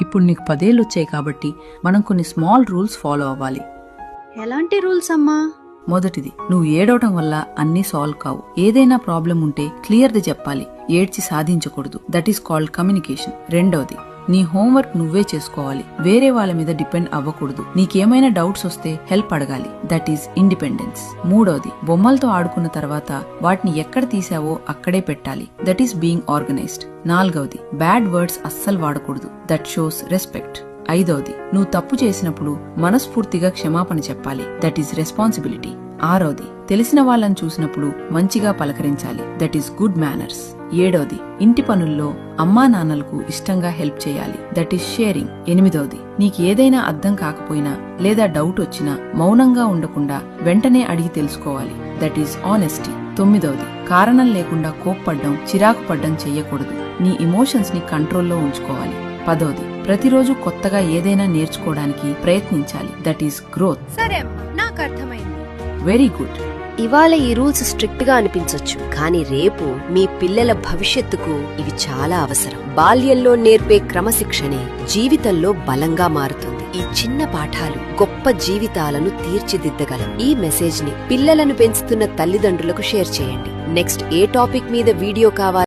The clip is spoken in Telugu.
ఇప్పుడు నీకు 10 ఏళ్ళు వచ్చాయి కాబట్టి మనం కొన్ని స్మాల్ రూల్స్ ఫాలో అవ్వాలి. ఎలాంటి రూల్స్ అమ్మా? మొదటిది, నువ్వు ఏడవటం వల్ల అన్నీ సాల్వ్ కావు. ఏదైనా ప్రాబ్లం ఉంటే క్లియర్ది చెప్పాలి, ఏడ్చి సాధించకూడదు. That is called communication. రెండవది, నీ హోంవర్క్ నువ్వే చేసుకోవాలి, వేరే వాళ్ళ మీద డిపెండ్ అవ్వకూడదు. నీకేమైనా డౌట్స్ వస్తే హెల్ప్ అడగాలి. That is independence. మూడవది, బొమ్మలతో ఆడుకున్న తర్వాత వాటిని ఎక్కడ తీసావో అక్కడే పెట్టాలి. That is being organised. నాలుగవది, బ్యాడ్ వర్డ్స్ అస్సలు వాడకూడదు. That shows respect. ఐదవది, నువ్వు తప్పు చేసినప్పుడు మనస్ఫూర్తిగా క్షమాపణ చెప్పాలి. That is responsibility. ఆరవది, తెలిసిన వాళ్ళని చూసినప్పుడు మంచిగా పలకరించాలి. That is good manners. ఏడవది, ఇంటి పనుల్లో అమ్మా నాన్నలకు ఇష్టంగా హెల్ప్ చేయాలి. That is sharing. ఎనిమిదవది, నీకు ఏదైనా అర్థం కాకపోయినా లేదా డౌట్ వచ్చినా మౌనంగా ఉండకుండా వెంటనే అడిగి తెలుసుకోవాలి. That is honesty. తొమ్మిదవది, కారణం లేకుండా కోప్పడ్డం, చిరాకు పడ్డం చెయ్యకూడదు. నీ ఎమోషన్స్ ని కంట్రోల్లో ఉంచుకోవాలి. పదవది, ప్రతిరోజు కొత్తగా ఏదైనా నేర్చుకోవడానికి ప్రయత్నించాలి. That is growth. సరే అమ్మా, నాకు అర్థమైంది. Very good. ఇవాళ ఈ రూల్స్ స్ట్రిక్ట్ గా అనిపించొచ్చు, కానీ రేపు మీ పిల్లల భవిష్యత్తుకు ఇవి చాలా అవసరం. బాల్యంలో నేర్పే క్రమశిక్షణే జీవితంలో బలంగా మారుతుంది. ఈ చిన్న పాఠాలు గొప్ప జీవితాలను తీర్చిదిద్దగలవు. ఈ మెసేజ్ ని పిల్లలను పెంచుతున్న తల్లిదండ్రులకు షేర్ చేయండి. నెక్స్ట్ ఏ టాపిక్ మీద వీడియో కావాలి